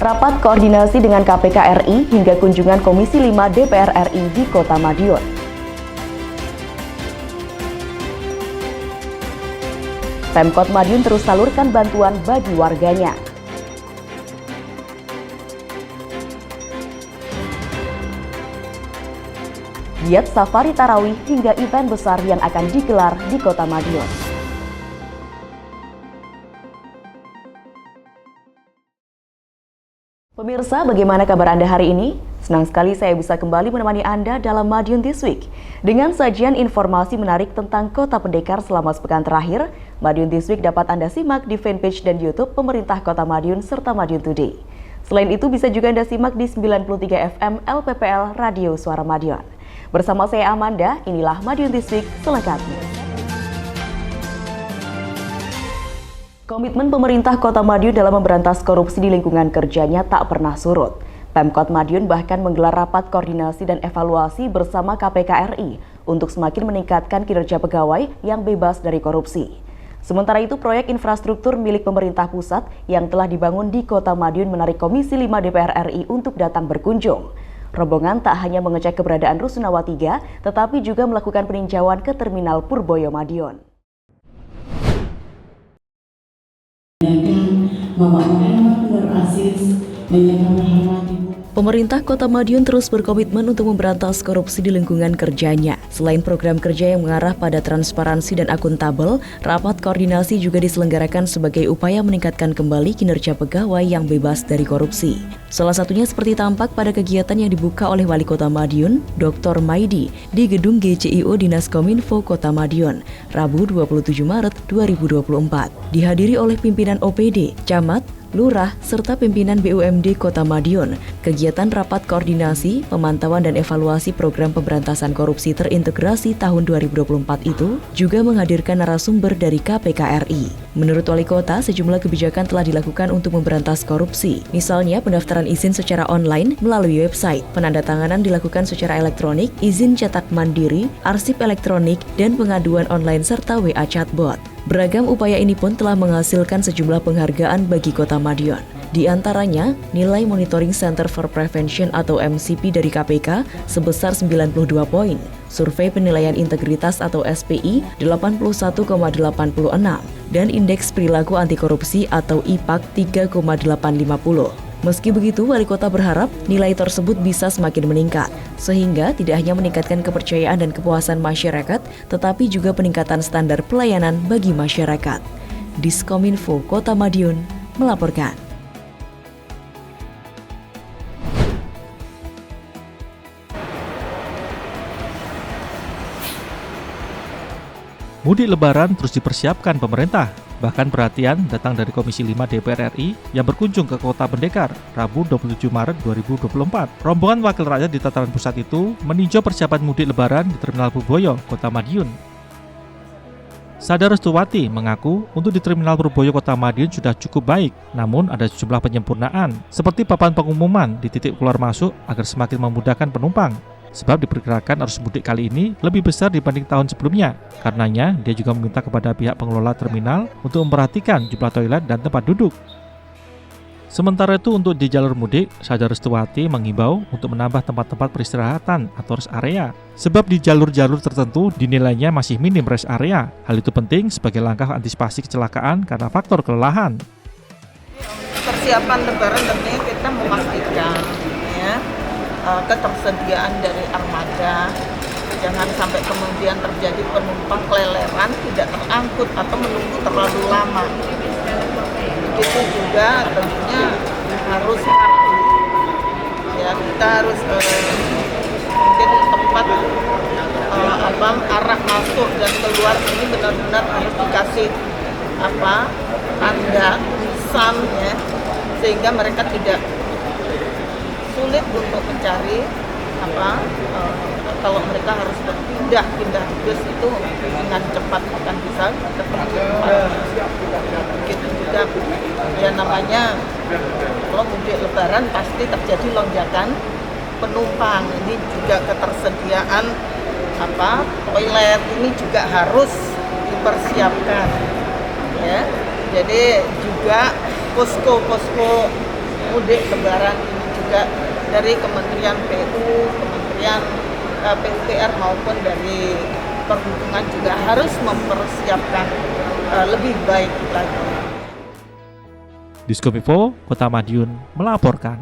Rapat koordinasi dengan KPK RI hingga kunjungan Komisi 5 DPR RI di Kota Madiun. Pemkot Madiun terus salurkan bantuan bagi warganya. Giat safari tarawih hingga event besar yang akan digelar di Kota Madiun. Pemirsa, bagaimana kabar Anda hari ini? Senang sekali saya bisa kembali menemani Anda dalam Madiun This Week. Dengan sajian informasi menarik tentang Kota Pendekar selama sepekan terakhir, Madiun This Week dapat Anda simak di fanpage dan YouTube Pemerintah Kota Madiun serta Madiun Today. Selain itu bisa juga Anda simak di 93 FM LPPL Radio Suara Madiun. Bersama saya Amanda, inilah Madiun This Week selengkapnya. Komitmen pemerintah Kota Madiun dalam memberantas korupsi di lingkungan kerjanya tak pernah surut. Pemkot Madiun bahkan menggelar rapat koordinasi dan evaluasi bersama KPK RI untuk semakin meningkatkan kinerja pegawai yang bebas dari korupsi. Sementara itu, proyek infrastruktur milik pemerintah pusat yang telah dibangun di Kota Madiun menarik Komisi 5 DPR RI untuk datang berkunjung. Rombongan tak hanya mengecek keberadaan Rusunawa 3, tetapi juga melakukan peninjauan ke Terminal Purboyo Madiun. Pemerintah Kota Madiun terus berkomitmen untuk memberantas korupsi di lingkungan kerjanya. Selain program kerja yang mengarah pada transparansi dan akuntabel, rapat koordinasi juga diselenggarakan sebagai upaya meningkatkan kembali kinerja pegawai yang bebas dari korupsi. Salah satunya seperti tampak pada kegiatan yang dibuka oleh Wali Kota Madiun, Dr. Maidi, di Gedung GCIO Dinas Kominfo Kota Madiun, Rabu 27 Maret 2024. Dihadiri oleh pimpinan OPD, Camat, Lurah, serta pimpinan BUMD Kota Madiun. Kegiatan rapat koordinasi, pemantauan dan evaluasi program pemberantasan korupsi terintegrasi tahun 2024 itu juga menghadirkan narasumber dari KPK RI. Menurut Wali Kota, sejumlah kebijakan telah dilakukan untuk memberantas korupsi. Misalnya, pendaftaran izin secara online melalui website, penandatanganan dilakukan secara elektronik, izin cetak mandiri, arsip elektronik, dan pengaduan online serta WA chatbot. Beragam upaya ini pun telah menghasilkan sejumlah penghargaan bagi Kota Madiun. Di antaranya, nilai Monitoring Center for Prevention atau MCP dari KPK sebesar 92 poin, survei penilaian integritas atau SPI 81,86, dan indeks perilaku anti korupsi atau IPAK 3,850. Meski begitu, Wali Kota berharap nilai tersebut bisa semakin meningkat, sehingga tidak hanya meningkatkan kepercayaan dan kepuasan masyarakat, tetapi juga peningkatan standar pelayanan bagi masyarakat. Diskominfo Kota Madiun melaporkan. Mudik Lebaran terus dipersiapkan pemerintah. Bahkan perhatian datang dari Komisi 5 DPR RI yang berkunjung ke Kota Pendekar, Rabu 27 Maret 2024. Rombongan wakil rakyat di tataran pusat itu meninjau persiapan mudik Lebaran di Terminal Purboyo, Kota Madiun. Sada Restuwati mengaku untuk di Terminal Purboyo Kota Madiun sudah cukup baik, namun ada sejumlah penyempurnaan, seperti papan pengumuman di titik keluar masuk agar semakin memudahkan penumpang. Sebab diperkirakan arus mudik kali ini lebih besar dibanding tahun sebelumnya. Karenanya, dia juga meminta kepada pihak pengelola terminal untuk memperhatikan jumlah toilet dan tempat duduk. Sementara itu, untuk di jalur mudik, Sada Restuwati mengimbau untuk menambah tempat-tempat peristirahatan atau rest area. Sebab di jalur-jalur tertentu dinilainya masih minim rest area. Hal itu penting sebagai langkah antisipasi kecelakaan karena faktor kelelahan. Persiapan Lebaran tentunya kita memastikan ketersediaan dari armada, jangan sampai kemudian terjadi penumpang keleleran tidak terangkut atau menunggu terlalu lama. Begitu juga tentunya harus kita harus mungkin tempat arah masuk dan keluar ini benar-benar harus dikasih tanda tulisan sehingga mereka tidak sulit untuk mencari kalau mereka harus berpindah bus itu dengan cepat akan bisa ketemu. Begitu juga namanya kalau mudik Lebaran pasti terjadi lonjakan penumpang. Ini juga ketersediaan toilet ini juga harus dipersiapkan. Jadi juga posko mudik lebaran ini juga dari Kementerian PU, Kementerian PUPR maupun dari Perhubungan juga harus mempersiapkan lebih baik lagi. Diskominfo Kota Madiun melaporkan.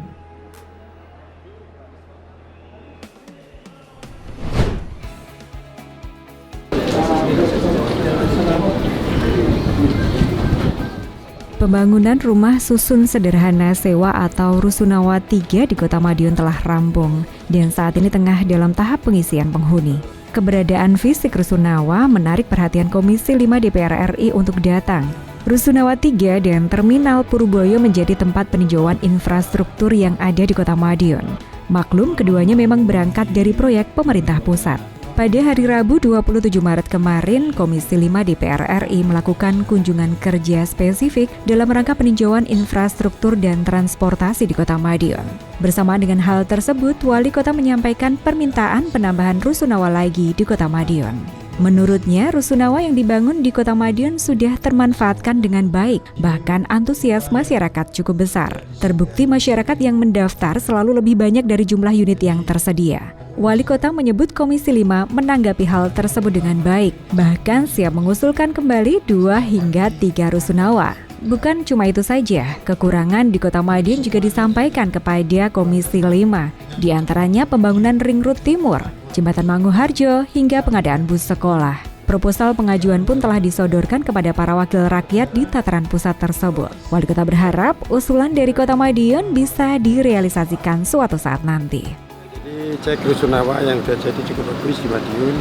Pembangunan rumah susun sederhana sewa atau Rusunawa 3 di Kota Madiun telah rampung dan saat ini tengah dalam tahap pengisian penghuni. Keberadaan fisik Rusunawa menarik perhatian Komisi 5 DPR RI untuk datang. Rusunawa 3 dan Terminal Purboyo menjadi tempat peninjauan infrastruktur yang ada di Kota Madiun. Maklum, keduanya memang berangkat dari proyek pemerintah pusat. Pada hari Rabu 27 Maret kemarin, Komisi 5 DPR RI melakukan kunjungan kerja spesifik dalam rangka peninjauan infrastruktur dan transportasi di Kota Madiun. Bersamaan dengan hal tersebut, Wali Kota menyampaikan permintaan penambahan Rusunawa lagi di Kota Madiun. Menurutnya, Rusunawa yang dibangun di Kota Madiun sudah termanfaatkan dengan baik, bahkan antusias masyarakat cukup besar. Terbukti masyarakat yang mendaftar selalu lebih banyak dari jumlah unit yang tersedia. Wali Kota menyebut Komisi 5 menanggapi hal tersebut dengan baik, bahkan siap mengusulkan kembali 2 hingga 3 Rusunawa. Bukan cuma itu saja, kekurangan di Kota Madiun juga disampaikan kepada Komisi 5, di antaranya pembangunan Ring Road Timur, Jembatan Manguharjo, hingga pengadaan bus sekolah. Proposal pengajuan pun telah disodorkan kepada para wakil rakyat di tataran pusat tersebut. Wali Kota berharap usulan dari Kota Madiun bisa direalisasikan suatu saat nanti. Jadi cek Rusunawa yang sudah jadi cukup bagus di Madiun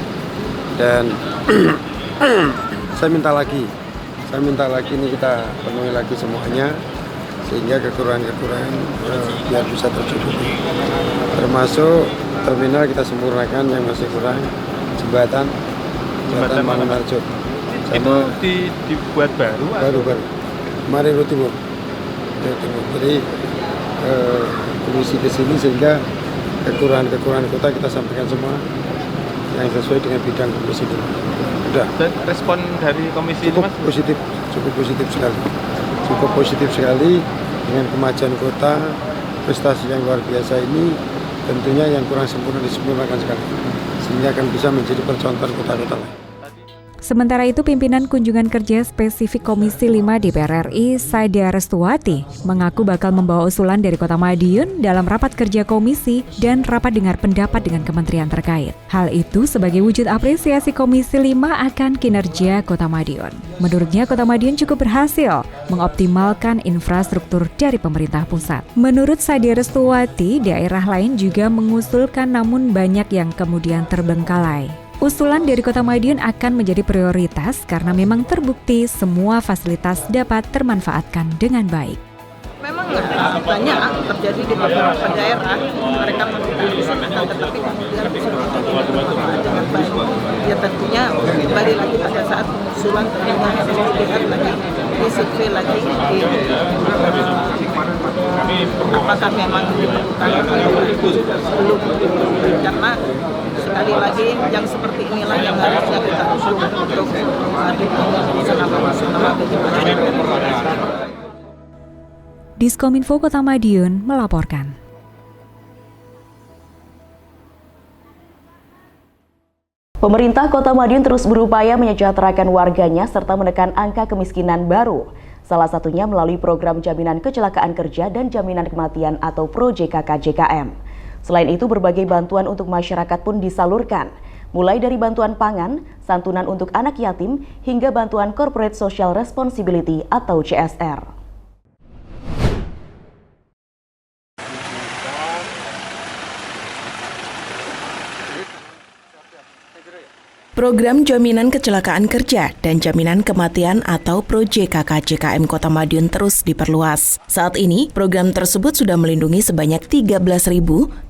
dan saya minta lagi ini kita penuhi lagi semuanya sehingga kekurangan biar bisa tercukupi. Termasuk terminal kita sempurnakan yang masih kurang, jembatan Mangunarjo. Itu dibuat baru? Kemarin Road Timur. Jadi komisi ke sini sehingga kekurangan kota kita sampaikan semua yang sesuai dengan bidang komisi ini. Udah. Dan respon dari komisi cukup ini, Mas? cukup positif sekali dengan kemajuan kota, prestasi yang luar biasa ini. Tentunya yang kurang sempurna disempurnakan sekali sehingga akan bisa menjadi percontohan kota-kota lain. Sementara itu, pimpinan kunjungan kerja spesifik Komisi 5 DPR RI, Saida Restuati, mengaku bakal membawa usulan dari Kota Madiun dalam rapat kerja komisi dan rapat dengar pendapat dengan kementerian terkait. Hal itu sebagai wujud apresiasi Komisi 5 akan kinerja Kota Madiun. Menurutnya, Kota Madiun cukup berhasil mengoptimalkan infrastruktur dari pemerintah pusat. Menurut Saida Restuati, daerah lain juga mengusulkan namun banyak yang kemudian terbengkalai. Usulan dari Kota Madiun akan menjadi prioritas karena memang terbukti semua fasilitas dapat termanfaatkan dengan baik. Memang banyak terjadi di beberapa daerah, mereka mengusulkan tetapi kemudian bisa dimanfaatkan dengan baik. Ya tentunya kembali lagi pada saat pengusulan tentunya harus dilihat lagi, disurvei lagi, apakah memang diperlukan atau belum. Karena sekali lagi yang seperti inilah yang harusnya kita usul untuk dibangun bagi masyarakat. Diskominfo Kota Madiun melaporkan. Pemerintah Kota Madiun terus berupaya menyejahterakan warganya serta menekan angka kemiskinan baru. Salah satunya melalui program jaminan kecelakaan kerja dan jaminan kematian atau Pro-JKK-JKM. Selain itu, berbagai bantuan untuk masyarakat pun disalurkan, mulai dari bantuan pangan, santunan untuk anak yatim, hingga bantuan Corporate Social Responsibility atau CSR. Program Jaminan Kecelakaan Kerja dan Jaminan Kematian atau Pro-JKK-JKM Kota Madiun terus diperluas. Saat ini, program tersebut sudah melindungi sebanyak 13.795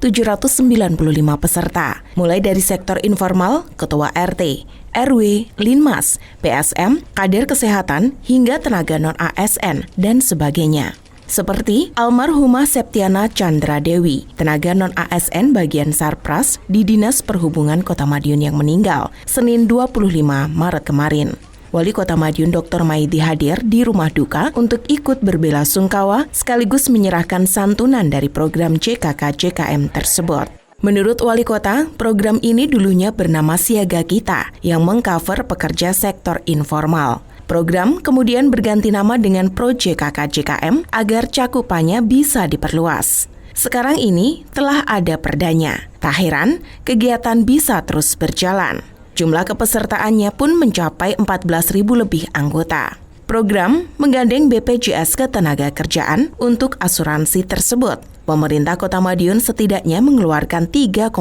peserta, mulai dari sektor informal, ketua RT, RW, Linmas, PSM, kader kesehatan, hingga tenaga non-ASN, dan sebagainya. Seperti almarhumah Septiana Chandra Dewi, tenaga non-ASN bagian Sarpras di Dinas Perhubungan Kota Madiun yang meninggal Senin 25 Maret kemarin. Wali Kota Madiun Dr. Maidi hadir di rumah duka untuk ikut berbelasungkawa sekaligus menyerahkan santunan dari program JKK-JKM tersebut. Menurut Wali Kota, program ini dulunya bernama Siaga Kita yang mengcover pekerja sektor informal. Program kemudian berganti nama dengan Pro JKK-JKM agar cakupannya bisa diperluas. Sekarang ini telah ada perdanya. Tak heran, kegiatan bisa terus berjalan. Jumlah kepesertaannya pun mencapai 14.000 lebih anggota. Program menggandeng BPJS Ketenagakerjaan untuk asuransi tersebut. Pemerintah Kota Madiun setidaknya mengeluarkan 3,5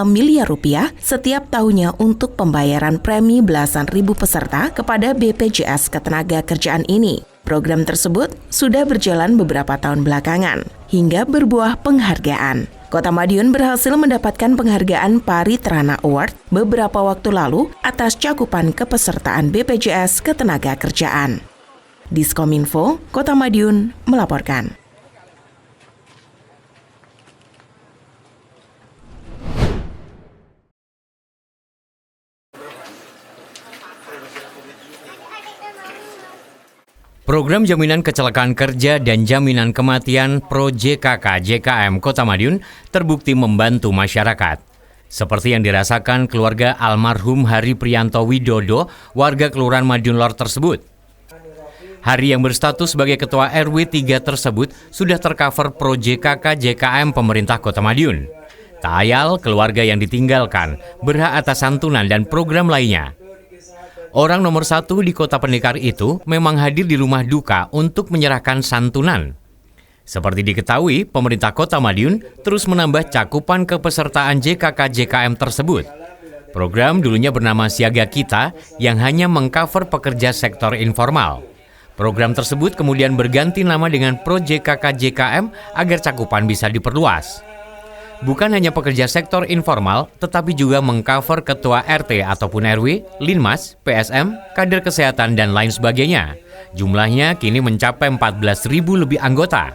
miliar rupiah setiap tahunnya untuk pembayaran premi belasan ribu peserta kepada BPJS Ketenagakerjaan ini. Program tersebut sudah berjalan beberapa tahun belakangan, hingga berbuah penghargaan. Kota Madiun berhasil mendapatkan penghargaan Paritrana Award beberapa waktu lalu atas cakupan kepesertaan BPJS Ketenagakerjaan. Diskominfo, Kota Madiun melaporkan. Program Jaminan Kecelakaan Kerja dan Jaminan Kematian Pro JKK-JKM Kota Madiun terbukti membantu masyarakat. Seperti yang dirasakan keluarga almarhum Hari Priyanto Widodo, warga Kelurahan Madiun Lor tersebut. Hari yang berstatus sebagai Ketua RW 3 tersebut sudah tercover Pro JKK-JKM pemerintah Kota Madiun. Tak ayal, keluarga yang ditinggalkan berhak atas santunan dan program lainnya. Orang nomor 1 di Kota Pendekar itu memang hadir di rumah duka untuk menyerahkan santunan. Seperti diketahui, pemerintah Kota Madiun terus menambah cakupan kepesertaan JKK-JKM tersebut. Program dulunya bernama Siaga Kita yang hanya mengcover pekerja sektor informal. Program tersebut kemudian berganti nama dengan Pro JKK-JKM agar cakupan bisa diperluas. Bukan hanya pekerja sektor informal, tetapi juga mengcover ketua RT ataupun RW, Linmas, PSM, kader kesehatan, dan lain sebagainya. Jumlahnya kini mencapai 14.000 lebih anggota.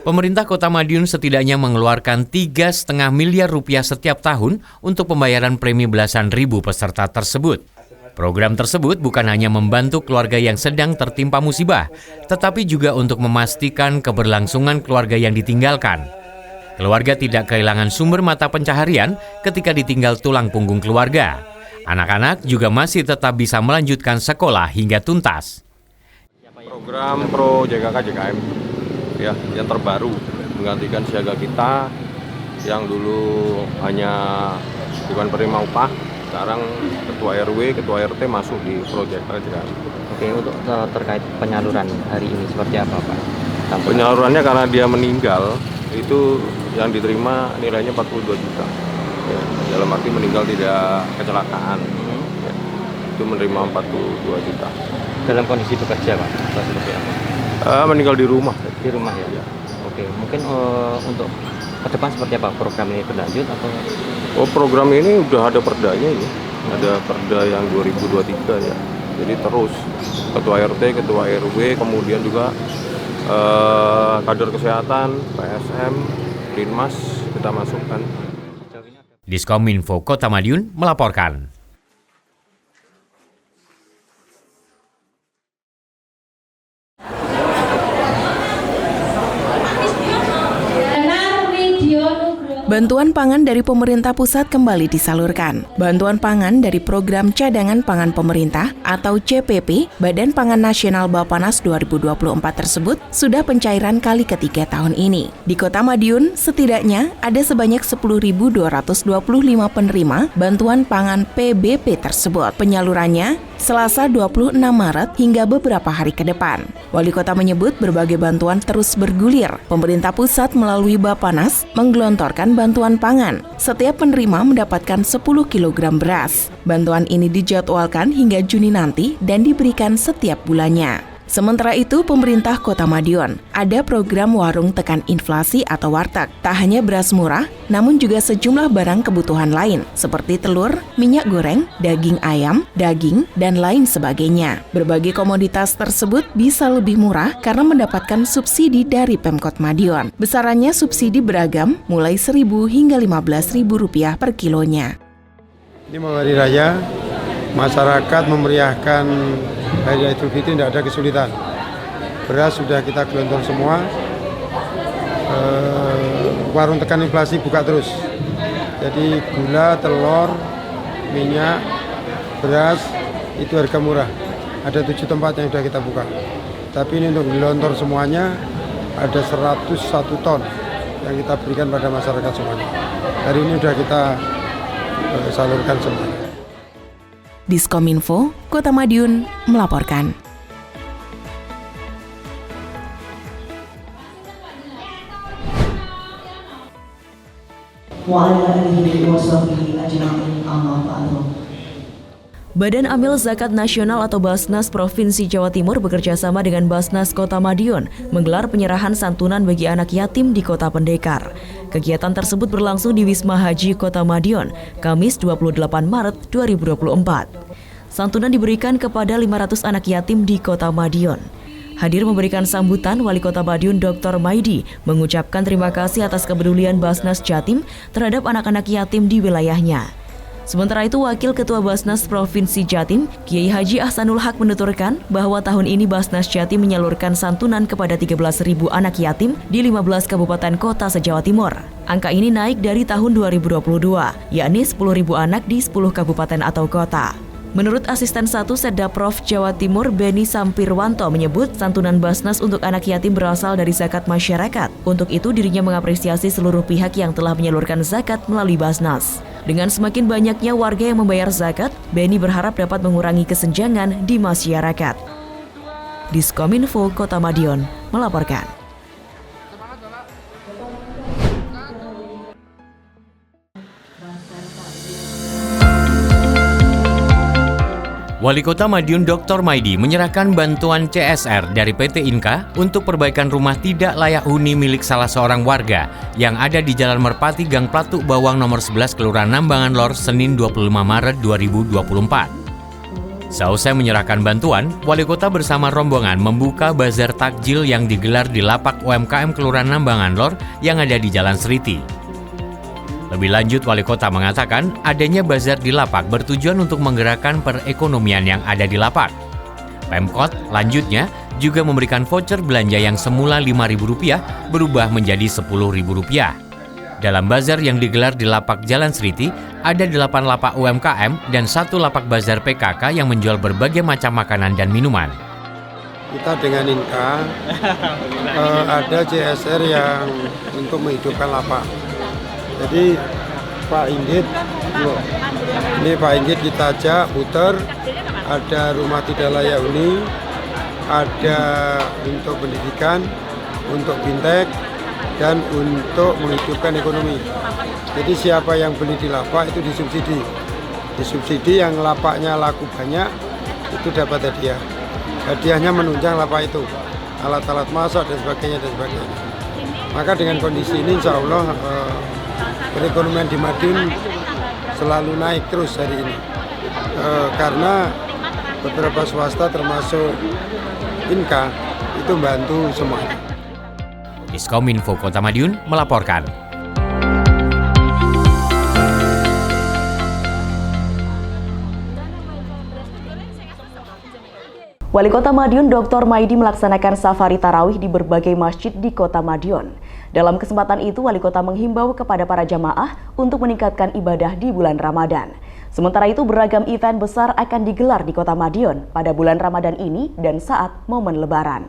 Pemerintah Kota Madiun setidaknya mengeluarkan 3,5 miliar rupiah setiap tahun untuk pembayaran premi belasan ribu peserta tersebut. Program tersebut bukan hanya membantu keluarga yang sedang tertimpa musibah, tetapi juga untuk memastikan keberlangsungan keluarga yang ditinggalkan. Keluarga tidak kehilangan sumber mata pencaharian ketika ditinggal tulang punggung keluarga. Anak-anak juga masih tetap bisa melanjutkan sekolah hingga tuntas. Program Pro JKK-JKM ya, yang terbaru menggantikan Siaga Kita yang dulu hanya bukan penerima upah, sekarang Ketua RW, Ketua RT masuk di Pro JKK-JKM. Oke, untuk terkait penyaluran hari ini seperti apa Pak? Penyalurannya karena dia meninggal, itu yang diterima nilainya 42 juta. Ya, dalam arti meninggal tidak kecelakaan. Ya, itu menerima 42 juta. Dalam kondisi bekerja Pak? Atau seperti apa? Meninggal di rumah. Di rumah ya? Oke, mungkin untuk ke depan seperti apa? Program ini berlanjut atau? Oh, program ini udah ada perdanya ini. Ada perda yang 2023 ya. Jadi terus Ketua RT, Ketua RW, kemudian juga kader kesehatan, PSM, Linmas kita masukkan. Diskominfo Kota Madiun melaporkan. Bantuan pangan dari pemerintah pusat kembali disalurkan. Bantuan pangan dari Program Cadangan Pangan Pemerintah atau CPP Badan Pangan Nasional Bappenas 2024 tersebut sudah pencairan kali ketiga tahun ini. Di Kota Madiun, setidaknya ada sebanyak 10.225 penerima bantuan pangan PBP tersebut. Penyalurannya Selasa 26 Maret hingga beberapa hari ke depan. Wali Kota menyebut berbagai bantuan terus bergulir. Pemerintah pusat melalui Bappenas menggelontorkan bantuan pangan. Setiap penerima mendapatkan 10 kg beras. Bantuan ini dijadwalkan hingga Juni nanti dan diberikan setiap bulannya. Sementara itu, pemerintah Kota Madiun ada program warung tekan inflasi atau warteg. Tak hanya beras murah, namun juga sejumlah barang kebutuhan lain seperti telur, minyak goreng, daging ayam, daging, dan lain sebagainya. Berbagai komoditas tersebut bisa lebih murah karena mendapatkan subsidi dari Pemkot Madiun. Besarannya subsidi beragam, mulai Rp1.000 hingga Rp15.000 per kilonya. Ini mau hari raya, masyarakat memeriahkan Hari Raya Idul Fitri tidak ada kesulitan. Beras sudah kita gelontor semua, warung tekan inflasi buka terus. Jadi gula, telur, minyak, beras itu harga murah. Ada 7 tempat yang sudah kita buka. Tapi ini untuk gelontor semuanya ada 101 ton yang kita berikan pada masyarakat semuanya. Hari ini sudah kita salurkan semuanya. Diskominfo, Kota Madiun melaporkan. Badan Amil Zakat Nasional atau Basnas Provinsi Jawa Timur bekerjasama dengan Basnas Kota Madiun menggelar penyerahan santunan bagi anak yatim di Kota Pendekar. Kegiatan tersebut berlangsung di Wisma Haji Kota Madiun, Kamis 28 Maret 2024. Santunan diberikan kepada 500 anak yatim di Kota Madiun. Hadir memberikan sambutan Wali Kota Madiun Dr. Maidi mengucapkan terima kasih atas kepedulian Basnas Jatim terhadap anak-anak yatim di wilayahnya. Sementara itu, Wakil Ketua Basnas Provinsi Jatim, Kiai Haji Ahsanul Haq menuturkan bahwa tahun ini Basnas Jatim menyalurkan santunan kepada 13.000 anak yatim di 15 kabupaten kota se-Jawa Timur. Angka ini naik dari tahun 2022, yakni 10.000 anak di 10 kabupaten atau kota. Menurut Asisten 1 Setdaprov Jawa Timur Beni Sampirwanto menyebut santunan Basnas untuk anak yatim berasal dari zakat masyarakat. Untuk itu dirinya mengapresiasi seluruh pihak yang telah menyalurkan zakat melalui Basnas. Dengan semakin banyaknya warga yang membayar zakat, Beni berharap dapat mengurangi kesenjangan di masyarakat. Diskominfo Kota Madiun melaporkan. Wali Kota Madiun Dr. Maidi menyerahkan bantuan CSR dari PT Inka untuk perbaikan rumah tidak layak huni milik salah seorang warga yang ada di Jalan Merpati Gang Platuk Bawang nomor 11 Kelurahan Nambangan Lor Senin 25 Maret 2024. Seusai menyerahkan bantuan, Wali Kota bersama rombongan membuka bazar takjil yang digelar di lapak UMKM Kelurahan Nambangan Lor yang ada di Jalan Seriti. Lebih lanjut, Wali Kota mengatakan adanya bazar di lapak bertujuan untuk menggerakkan perekonomian yang ada di lapak. Pemkot lanjutnya juga memberikan voucher belanja yang semula Rp5.000 berubah menjadi Rp10.000. Dalam bazar yang digelar di lapak Jalan Seriti, ada 8 lapak UMKM dan 1 lapak bazar PKK yang menjual berbagai macam makanan dan minuman. Kita dengan Inka ada CSR yang untuk menghidupkan lapak. Jadi Pak Inggit, ini Pak Inggit kita ajak puter, ada rumah tidak layak huni, ada untuk pendidikan, untuk fintech, dan untuk menghidupkan ekonomi. Jadi siapa yang beli di lapak itu disubsidi. Disubsidi yang lapaknya laku banyak, itu dapat hadiah. Hadiahnya menunjang lapak itu, alat-alat masak dan sebagainya. Maka dengan kondisi ini insya Allah perekonomian di Madiun selalu naik terus hari ini karena beberapa swasta termasuk Inka itu membantu semuanya. Diskominfo Kota Madiun melaporkan. Wali Kota Madiun Dr. Maidi melaksanakan safari tarawih di berbagai masjid di Kota Madiun. Dalam kesempatan itu, Wali Kota menghimbau kepada para jamaah untuk meningkatkan ibadah di bulan Ramadan. Sementara itu, beragam event besar akan digelar di Kota Madiun pada bulan Ramadan ini dan saat momen Lebaran.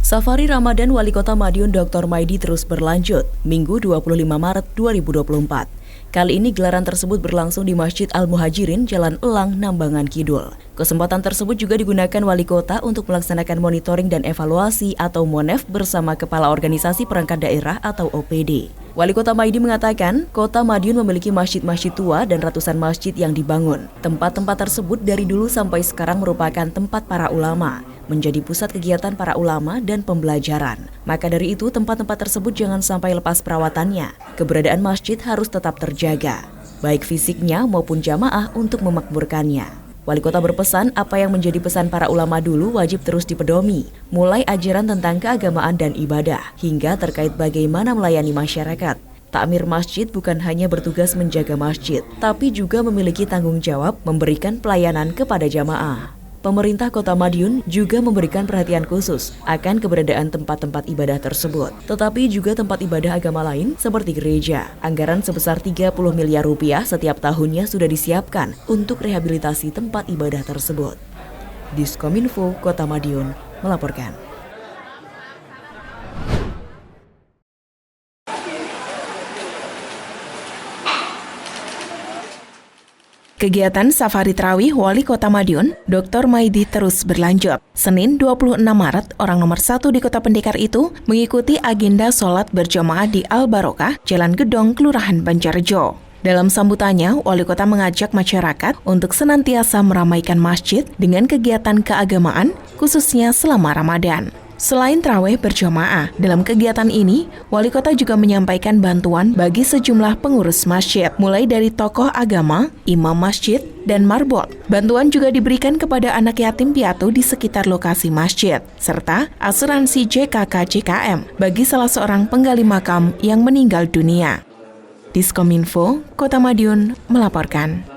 Safari Ramadan Wali Kota Madiun Dr. Maidi terus berlanjut, Minggu 25 Maret 2024. Kali ini gelaran tersebut berlangsung di Masjid Al-Muhajirin, Jalan Elang, Nambangan Kidul. Kesempatan tersebut juga digunakan Wali Kota untuk melaksanakan monitoring dan evaluasi atau MONEV bersama Kepala Organisasi Perangkat Daerah atau OPD. Wali Kota Maidi mengatakan, Kota Madiun memiliki masjid-masjid tua dan ratusan masjid yang dibangun. Tempat-tempat tersebut dari dulu sampai sekarang merupakan tempat para ulama, menjadi pusat kegiatan para ulama dan pembelajaran. Maka dari itu, tempat-tempat tersebut jangan sampai lepas perawatannya. Keberadaan masjid harus tetap terjaga, baik fisiknya maupun jamaah untuk memakmurkannya. Wali kota berpesan apa yang menjadi pesan para ulama dulu wajib terus dipedomi, mulai ajaran tentang keagamaan dan ibadah, hingga terkait bagaimana melayani masyarakat. Takmir masjid bukan hanya bertugas menjaga masjid, tapi juga memiliki tanggung jawab memberikan pelayanan kepada jamaah. Pemerintah Kota Madiun juga memberikan perhatian khusus akan keberadaan tempat-tempat ibadah tersebut, tetapi juga tempat ibadah agama lain seperti gereja. Anggaran sebesar 30 miliar rupiah setiap tahunnya sudah disiapkan untuk rehabilitasi tempat ibadah tersebut. Diskominfo Kota Madiun melaporkan. Kegiatan Safari Tarawih Wali Kota Madiun, Dr. Maidi terus berlanjut. Senin 26 Maret, orang nomor 1 di Kota Pendekar itu mengikuti agenda sholat berjamaah di Al-Barokah, Jalan Gedong, Kelurahan Banjarjo. Dalam sambutannya, Wali Kota mengajak masyarakat untuk senantiasa meramaikan masjid dengan kegiatan keagamaan, khususnya selama Ramadan. Selain tarawih berjamaah, dalam kegiatan ini, Wali Kota juga menyampaikan bantuan bagi sejumlah pengurus masjid, mulai dari tokoh agama, imam masjid, dan marbot. Bantuan juga diberikan kepada anak yatim piatu di sekitar lokasi masjid, serta asuransi JKK JKM bagi salah seorang penggali makam yang meninggal dunia. Diskominfo, Kota Madiun melaporkan.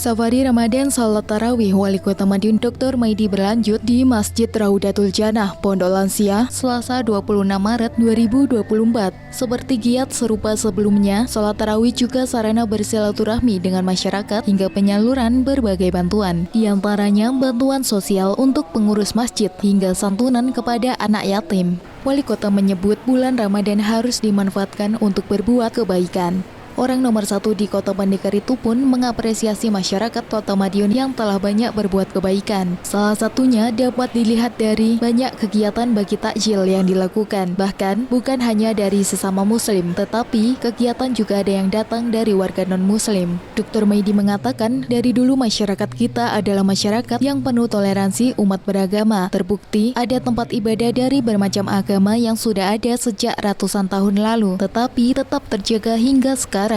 Safari Ramadan Salat Tarawih Wali Kota Madiun Dr. Maidi berlanjut di Masjid Raudatul Jannah, Pondok Lansia, Selasa 26 Maret 2024. Seperti giat serupa sebelumnya, salat tarawih juga sarana bersilaturahmi dengan masyarakat hingga penyaluran berbagai bantuan. Di antaranya bantuan sosial untuk pengurus masjid hingga santunan kepada anak yatim. Wali Kota menyebut bulan Ramadan harus dimanfaatkan untuk berbuat kebaikan. Orang nomor 1 di Kota Pendekar itu pun mengapresiasi masyarakat Kota Madiun yang telah banyak berbuat kebaikan. Salah satunya dapat dilihat dari banyak kegiatan bagi takjil yang dilakukan. Bahkan bukan hanya dari sesama muslim, tetapi kegiatan juga ada yang datang dari warga non-muslim. Dr. Maidi mengatakan dari dulu masyarakat kita adalah masyarakat yang penuh toleransi umat beragama. Terbukti ada tempat ibadah dari bermacam agama yang sudah ada sejak ratusan tahun lalu, tetapi tetap terjaga hingga sekarang.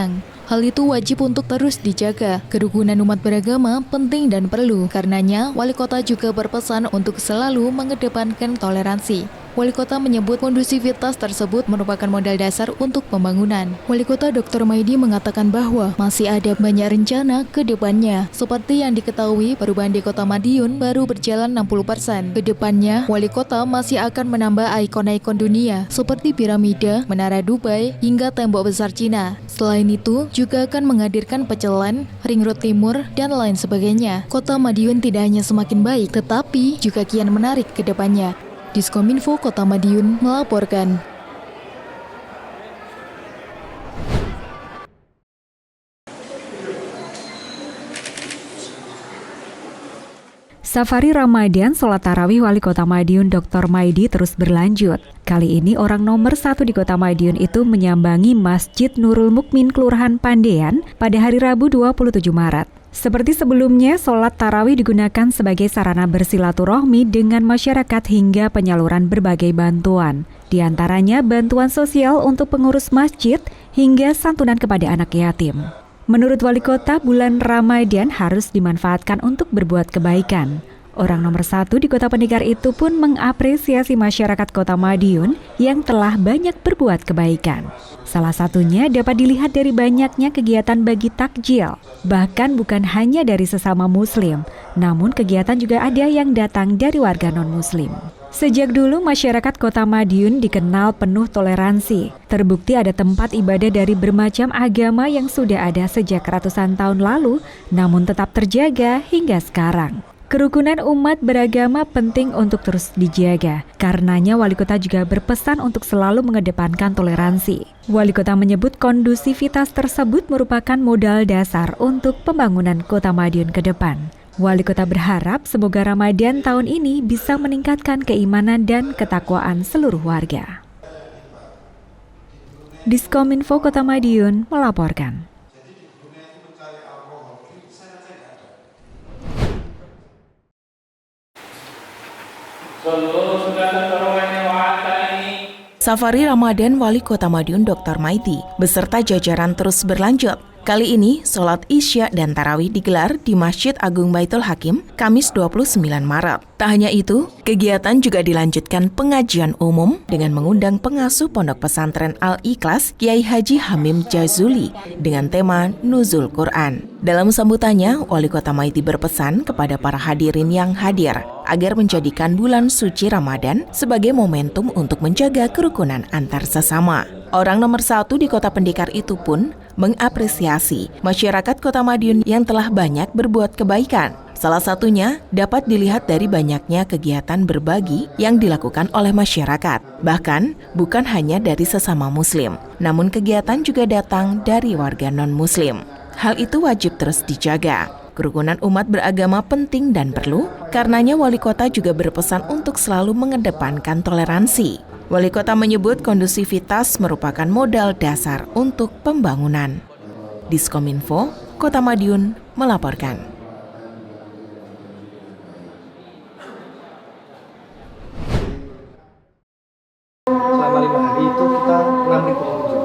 Hal itu wajib untuk terus dijaga. Kerukunan umat beragama penting dan perlu. Karenanya, Wali Kota juga berpesan untuk selalu mengedepankan toleransi. Wali Kota menyebut kondusivitas tersebut merupakan modal dasar untuk pembangunan. Wali Kota Dr. Maidi mengatakan bahwa masih ada banyak rencana ke depannya. Seperti yang diketahui, perubahan di Kota Madiun baru berjalan 60%. Ke depannya, Wali Kota masih akan menambah ikon-ikon dunia seperti piramida, Menara Dubai, hingga tembok besar Cina. Selain itu, juga akan menghadirkan pecelan, ring road timur, dan lain sebagainya. Kota Madiun tidak hanya semakin baik, tetapi juga kian menarik ke depannya. Diskominfo Kota Madiun melaporkan. Safari Ramadan Salat Tarawih Wali Kota Madiun Dr. Maidi terus berlanjut. Kali ini orang nomor 1 di Kota Madiun itu menyambangi Masjid Nurul Mukmin Kelurahan Pandean pada hari Rabu 27 Maret. Seperti sebelumnya, sholat tarawih digunakan sebagai sarana bersilaturahmi dengan masyarakat hingga penyaluran berbagai bantuan. Di antaranya bantuan sosial untuk pengurus masjid hingga santunan kepada anak yatim. Menurut Wali Kota, bulan Ramadan harus dimanfaatkan untuk berbuat kebaikan. Orang nomor 1 di Kota Pendekar itu pun mengapresiasi masyarakat Kota Madiun yang telah banyak berbuat kebaikan. Salah satunya dapat dilihat dari banyaknya kegiatan bagi takjil. Bahkan bukan hanya dari sesama muslim, namun kegiatan juga ada yang datang dari warga non-muslim. Sejak dulu masyarakat Kota Madiun dikenal penuh toleransi. Terbukti ada tempat ibadah dari bermacam agama yang sudah ada sejak ratusan tahun lalu, namun tetap terjaga hingga sekarang. Kerukunan umat beragama penting untuk terus dijaga. Karenanya Wali Kota juga berpesan untuk selalu mengedepankan toleransi. Wali Kota menyebut kondusivitas tersebut merupakan modal dasar untuk pembangunan Kota Madiun ke depan. Wali Kota berharap semoga Ramadan tahun ini bisa meningkatkan keimanan dan ketakwaan seluruh warga. Diskominfo Kota Madiun melaporkan. Sallallahu alaihi wa sallam. Safari Ramadan Wali Kota Madiun Dr. Maidi beserta jajaran terus berlanjut. Kali ini, sholat Isya dan Tarawih digelar di Masjid Agung Baitul Hakim, Kamis 29 Maret. Tak hanya itu, kegiatan juga dilanjutkan pengajian umum dengan mengundang pengasuh Pondok Pesantren Al-Ikhlas, Kiai Haji Hamim Jazuli, dengan tema Nuzul Quran. Dalam sambutannya, Wali Kota Maidi berpesan kepada para hadirin yang hadir agar menjadikan bulan suci Ramadan sebagai momentum untuk menjaga kerukunan antar sesama. Orang nomor 1 di Kota Pendekar itu pun mengapresiasi masyarakat Kota Madiun yang telah banyak berbuat kebaikan. Salah satunya dapat dilihat dari banyaknya kegiatan berbagi yang dilakukan oleh masyarakat. Bahkan bukan hanya dari sesama muslim, namun kegiatan juga datang dari warga non-muslim. Hal itu wajib terus dijaga. Kerukunan umat beragama penting dan perlu, karenanya Wali Kota juga berpesan untuk selalu mengedepankan toleransi. Wali Kota menyebut kondusivitas merupakan modal dasar untuk pembangunan. Diskominfo, Kota Madiun melaporkan. Selama 5 hari itu kita 6.000 pengunjung.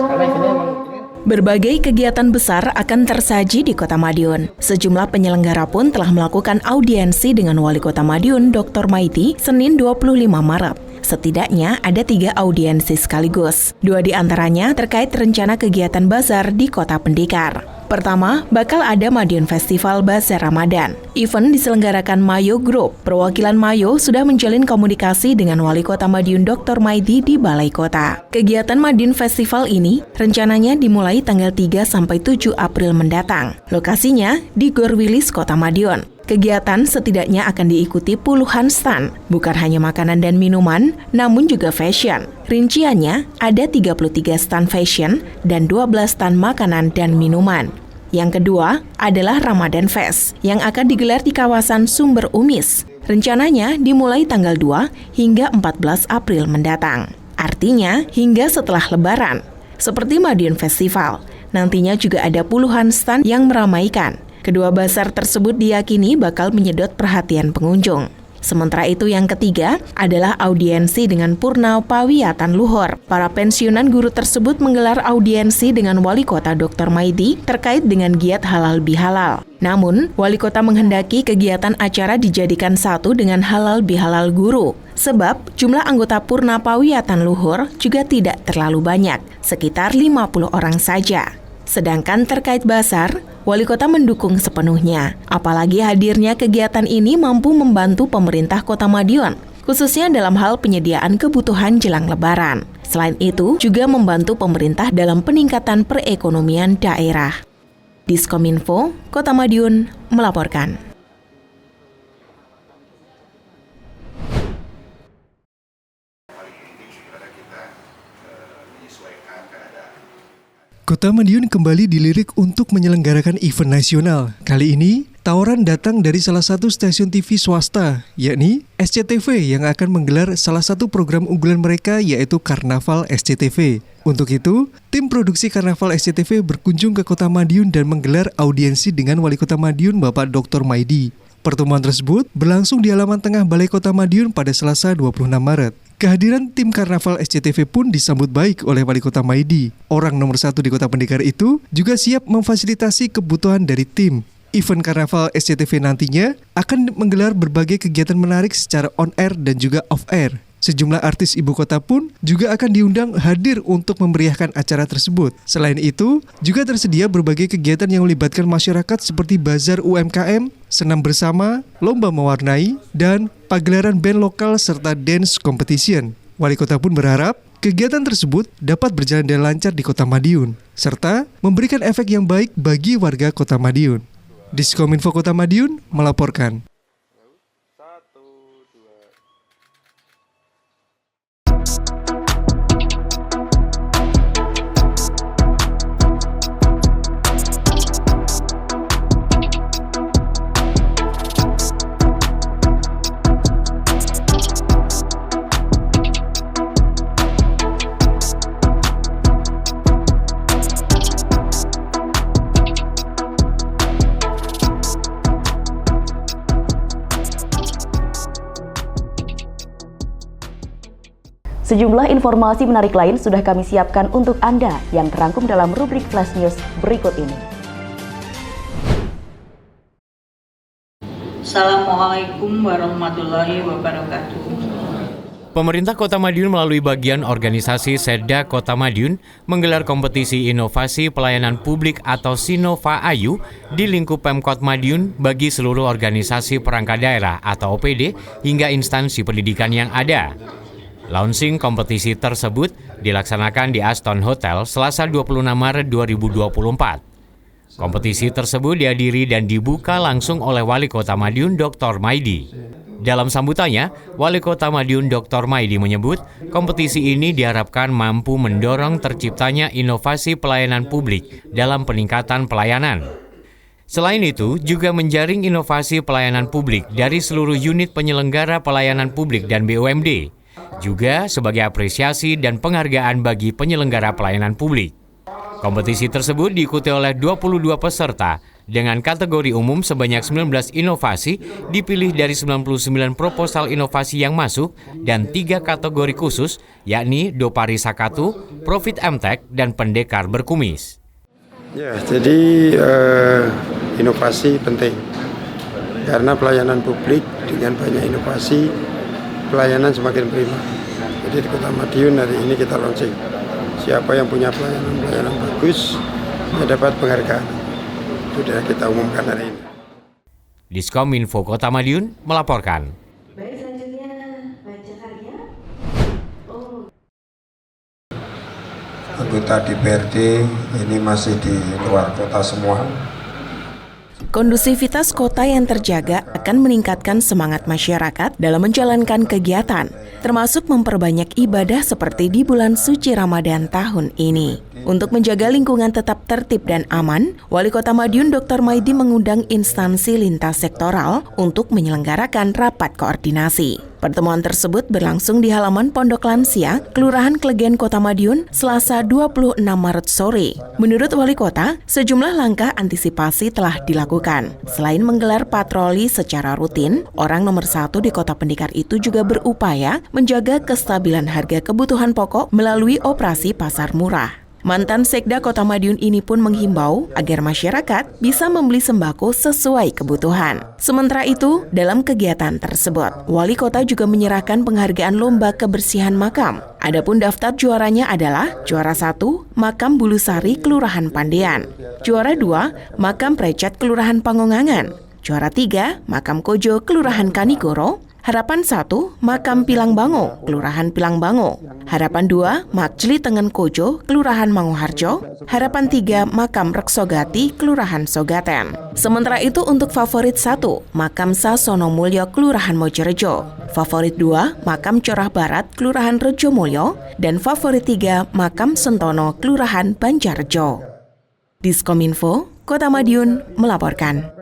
Karena eventnya memang Berbagai kegiatan besar akan tersaji di Kota Madiun. Sejumlah penyelenggara pun telah melakukan audiensi dengan Wali Kota Madiun Dr. Maidi Senin 25 Maret. Setidaknya ada 3 audiensi sekaligus. 2 di antaranya terkait rencana kegiatan bazar di Kota Pendekar. Pertama, bakal ada Madiun Festival Bazar Ramadan. Event diselenggarakan Mayo Group. Perwakilan Mayo sudah menjalin komunikasi dengan Wali Kota Madiun Dr. Maidi di Balai Kota. Kegiatan Madiun Festival ini rencananya dimulai tanggal 3 sampai 7 April mendatang. Lokasinya di Gor Wilis Kota Madiun. Kegiatan setidaknya akan diikuti puluhan stand, bukan hanya makanan dan minuman, namun juga fashion. Rinciannya, ada 33 stand fashion dan 12 stand makanan dan minuman. Yang kedua adalah Ramadan Fest, yang akan digelar di kawasan Sumber Umis. Rencananya dimulai tanggal 2 hingga 14 April mendatang. Artinya, hingga setelah Lebaran. Seperti Madiun Festival, nantinya juga ada puluhan stand yang meramaikan. Kedua bazar tersebut diyakini bakal menyedot perhatian pengunjung. Sementara itu yang ketiga adalah audiensi dengan Purna Pawiyatan Luhur. Para pensiunan guru tersebut menggelar audiensi dengan Wali Kota Dr. Maidi terkait dengan giat halal bihalal. Namun, Wali Kota menghendaki kegiatan acara dijadikan satu dengan halal bihalal guru. Sebab jumlah anggota Purna Pawiyatan Luhur juga tidak terlalu banyak, sekitar 50 orang saja. Sedangkan terkait bazar, Wali Kota mendukung sepenuhnya. Apalagi hadirnya kegiatan ini mampu membantu pemerintah Kota Madiun, khususnya dalam hal penyediaan kebutuhan jelang Lebaran. Selain itu, juga membantu pemerintah dalam peningkatan perekonomian daerah. Diskominfo, Kota Madiun melaporkan. Kota Madiun kembali dilirik untuk menyelenggarakan event nasional. Kali ini, tawaran datang dari salah satu stasiun TV swasta, yakni SCTV yang akan menggelar salah satu program unggulan mereka yaitu Karnaval SCTV. Untuk itu, tim produksi Karnaval SCTV berkunjung ke Kota Madiun dan menggelar audiensi dengan Wali Kota Madiun Bapak Dr. Maidi. Pertemuan tersebut berlangsung di halaman tengah Balai Kota Madiun pada Selasa 26 Maret. Kehadiran tim Karnaval SCTV pun disambut baik oleh Wali Kota Maidi. Orang nomor 1 di Kota Pendekar itu juga siap memfasilitasi kebutuhan dari tim. Event Karnaval SCTV nantinya akan menggelar berbagai kegiatan menarik secara on-air dan juga off-air. Sejumlah artis ibu kota pun juga akan diundang hadir untuk memeriahkan acara tersebut. Selain itu, juga tersedia berbagai kegiatan yang melibatkan masyarakat seperti bazar UMKM, senam bersama, lomba mewarnai, dan pagelaran band lokal serta dance competition. Wali Kota pun berharap kegiatan tersebut dapat berjalan dengan lancar di Kota Madiun, serta memberikan efek yang baik bagi warga Kota Madiun. Diskominfo Kota Madiun melaporkan. Sejumlah informasi menarik lain sudah kami siapkan untuk Anda yang terangkum dalam rubrik Flash News berikut ini. Assalamualaikum warahmatullahi wabarakatuh. Pemerintah Kota Madiun melalui bagian organisasi Setda Kota Madiun menggelar kompetisi inovasi pelayanan publik atau Sinova Ayu di lingkup Pemkot Madiun bagi seluruh organisasi perangkat daerah atau OPD hingga instansi pendidikan yang ada. Launching kompetisi tersebut dilaksanakan di Aston Hotel Selasa 26 Maret 2024. Kompetisi tersebut dihadiri dan dibuka langsung oleh Wali Kota Madiun Dr. Maidi. Dalam sambutannya, Wali Kota Madiun Dr. Maidi menyebut kompetisi ini diharapkan mampu mendorong terciptanya inovasi pelayanan publik dalam peningkatan pelayanan. Selain itu, juga menjaring inovasi pelayanan publik dari seluruh unit penyelenggara pelayanan publik dan BUMD, juga sebagai apresiasi dan penghargaan bagi penyelenggara pelayanan publik. Kompetisi tersebut diikuti oleh 22 peserta dengan kategori umum sebanyak 19 inovasi dipilih dari 99 proposal inovasi yang masuk dan 3 kategori khusus yakni Dopari Sakatu, Profit MTech, dan Pendekar Berkumis. Ya, jadi inovasi penting karena pelayanan publik dengan banyak inovasi pelayanan semakin prima. Jadi di Kota Madiun hari ini kita launching. Siapa yang punya pelayanan bagus ya dapat penghargaan. Sudah kita umumkan hari ini. Diskominfo Kota Madiun melaporkan. Baik, selanjutnya Pak Jakarta. Anggota DPRD ini masih di luar kota semua. Kondusivitas kota yang terjaga akan meningkatkan semangat masyarakat dalam menjalankan kegiatan, termasuk memperbanyak ibadah seperti di bulan suci Ramadan tahun ini. Untuk menjaga lingkungan tetap tertib dan aman, Wali Kota Madiun Dr. Maidi mengundang instansi lintas sektoral untuk menyelenggarakan rapat koordinasi. Pertemuan tersebut berlangsung di halaman Pondok Lansia, Kelurahan Klegen, Kota Madiun, Selasa 26 Maret sore. Menurut Wali Kota, sejumlah langkah antisipasi telah dilakukan. Selain menggelar patroli secara rutin, orang nomor 1 di Kota Pendekar itu juga berupaya menjaga kestabilan harga kebutuhan pokok melalui operasi pasar murah. Mantan Sekda Kota Madiun ini pun menghimbau agar masyarakat bisa membeli sembako sesuai kebutuhan. Sementara itu, dalam kegiatan tersebut, Wali Kota juga menyerahkan penghargaan lomba kebersihan makam. Adapun daftar juaranya adalah juara 1, Makam Bulusari, Kelurahan Pandean. Juara 2, Makam Precet, Kelurahan Pangongangan. Juara 3, Makam Kojo, Kelurahan Kanigoro. Harapan 1, Makam Pilangbango, Kelurahan Pilangbango. Harapan 2, Makjli Tengen Kojo, Kelurahan Manguharjo. Harapan 3, Makam Reksogati, Kelurahan Sogaten. Sementara itu untuk favorit 1, Makam Sasono Mulyo, Kelurahan Mojorejo. Favorit 2, Makam Corah Barat, Kelurahan Rejomulyo. Dan favorit 3, Makam Sentono, Kelurahan Banjarjo. Diskominfo, Kota Madiun melaporkan.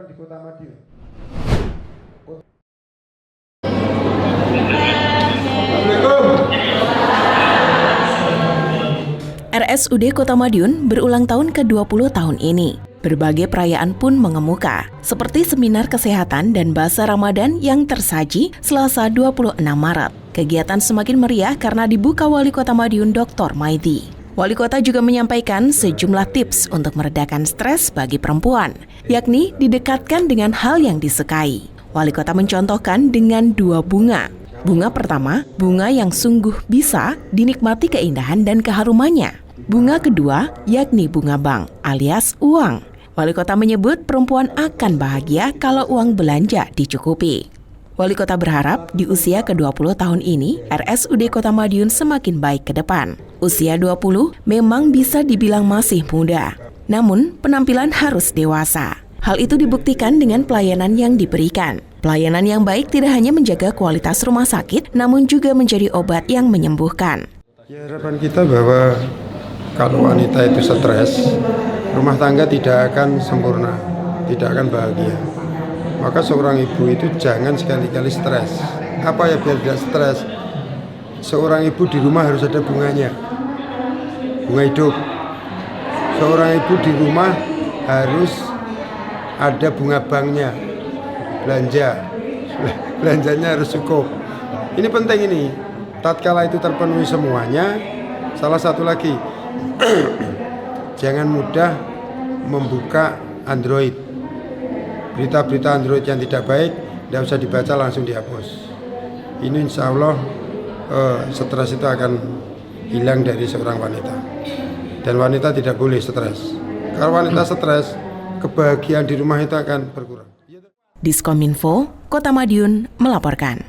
RSUD Kota Madiun berulang tahun ke-20 tahun ini. Berbagai perayaan pun mengemuka, seperti seminar kesehatan dan bahasa Ramadan yang tersaji Selasa 26 Maret. Kegiatan semakin meriah karena dibuka Wali Kota Madiun Dr. Maidi. Wali Kota juga menyampaikan sejumlah tips untuk meredakan stres bagi perempuan, yakni didekatkan dengan hal yang disukai. Wali Kota mencontohkan dengan 2 bunga. Bunga pertama, bunga yang sungguh bisa dinikmati keindahan dan keharumannya. Bunga kedua, yakni bunga bank alias uang. Wali Kota menyebut perempuan akan bahagia kalau uang belanja dicukupi. Wali Kota berharap di usia ke-20 tahun ini, RSUD Kota Madiun semakin baik ke depan. Usia 20 memang bisa dibilang masih muda, namun penampilan harus dewasa. Hal itu dibuktikan dengan pelayanan yang diberikan. Pelayanan yang baik tidak hanya menjaga kualitas rumah sakit, namun juga menjadi obat yang menyembuhkan. Ya, harapan kita bahwa kalau wanita itu stres, rumah tangga tidak akan sempurna, tidak akan bahagia. Maka seorang ibu itu jangan sekali-kali stres. Apa ya biar tidak stres? Seorang ibu di rumah harus ada bunganya, bunga hidup. Seorang ibu di rumah harus ada bunga banknya, belanjanya harus cukup. Ini penting ini. tatkala itu terpenuhi semuanya, salah satu lagi, jangan mudah membuka Android. Berita-berita Android yang tidak baik tidak usah dibaca, langsung dihapus. Ini insya Allah stres itu akan hilang dari seorang wanita. Dan wanita tidak boleh stres. Kalau wanita stres, kebahagiaan di rumah itu akan berkurang. Diskominfo, Kota Madiun melaporkan.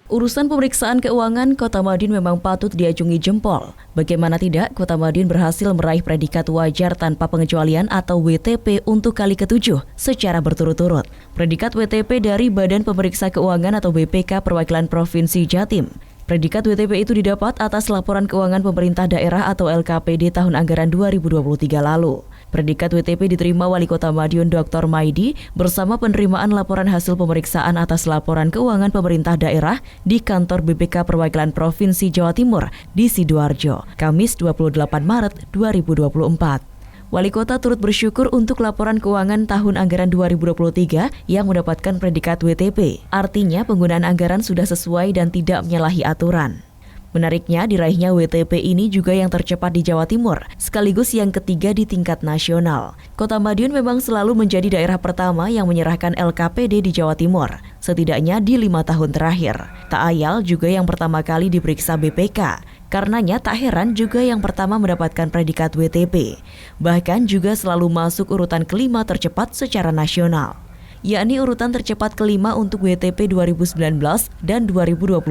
Urusan pemeriksaan keuangan Kota Madiun memang patut diacungi jempol. Bagaimana tidak, Kota Madiun berhasil meraih predikat wajar tanpa pengecualian atau WTP untuk kali ke-7 secara berturut-turut. Predikat WTP dari Badan Pemeriksa Keuangan atau BPK Perwakilan Provinsi Jatim. Predikat WTP itu didapat atas laporan keuangan pemerintah daerah atau LKPD tahun anggaran 2023 lalu. Predikat WTP diterima Wali Kota Madiun Dr. Maidi bersama penerimaan laporan hasil pemeriksaan atas laporan keuangan pemerintah daerah di kantor BPK Perwakilan Provinsi Jawa Timur di Sidoarjo, Kamis 28 Maret 2024. Wali Kota turut bersyukur untuk laporan keuangan tahun anggaran 2023 yang mendapatkan predikat WTP. Artinya penggunaan anggaran sudah sesuai dan tidak menyalahi aturan. Menariknya, diraihnya WTP ini juga yang tercepat di Jawa Timur, sekaligus yang ketiga di tingkat nasional. Kota Madiun memang selalu menjadi daerah pertama yang menyerahkan LKPD di Jawa Timur, setidaknya di 5 tahun terakhir. Tak ayal juga yang pertama kali diperiksa BPK. Karenanya tak heran juga yang pertama mendapatkan predikat WTP. Bahkan juga selalu masuk urutan kelima tercepat secara nasional, yakni urutan tercepat kelima untuk WTP 2019 dan 2022.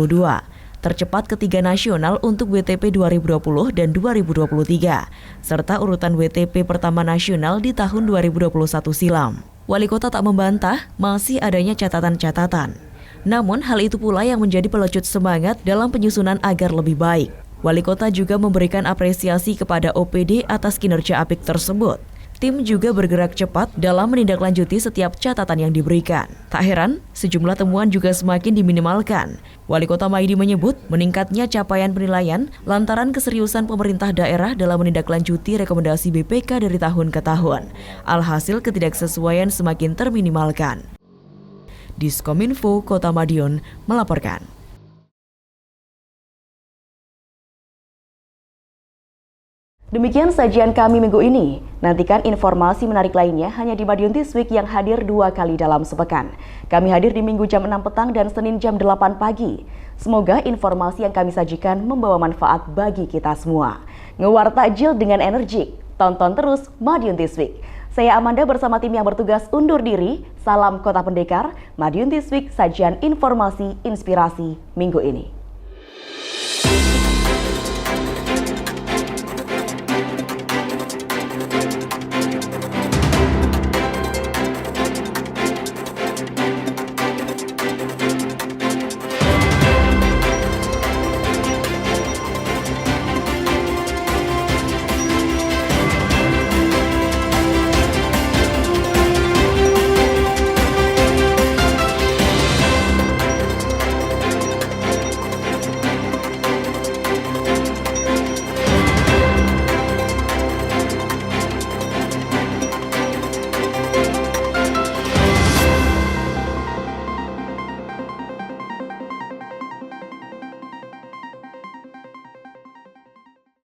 Tercepat ketiga nasional untuk WTP 2020 dan 2023, serta urutan WTP pertama nasional di tahun 2021 silam. Wali Kota tak membantah masih adanya catatan-catatan. Namun hal itu pula yang menjadi pelecut semangat dalam penyusunan agar lebih baik. Wali Kota juga memberikan apresiasi kepada OPD atas kinerja apik tersebut. Tim juga bergerak cepat dalam menindaklanjuti setiap catatan yang diberikan. Tak heran, sejumlah temuan juga semakin diminimalkan. Wali Kota Maidi menyebut meningkatnya capaian penilaian lantaran keseriusan pemerintah daerah dalam menindaklanjuti rekomendasi BPK dari tahun ke tahun. Alhasil ketidaksesuaian semakin terminimalkan. Diskominfo Kota Madiun melaporkan. Demikian sajian kami minggu ini. Nantikan informasi menarik lainnya hanya di Madiun This Week yang hadir 2 kali dalam sepekan. Kami hadir di Minggu jam 6 petang dan Senin jam 8 pagi. Semoga informasi yang kami sajikan membawa manfaat bagi kita semua. Ngewar takjil dengan energik. Tonton terus Madiun This Week. Saya Amanda bersama tim yang bertugas undur diri. Salam Kota Pendekar. Madiun This Week, sajian informasi inspirasi minggu ini.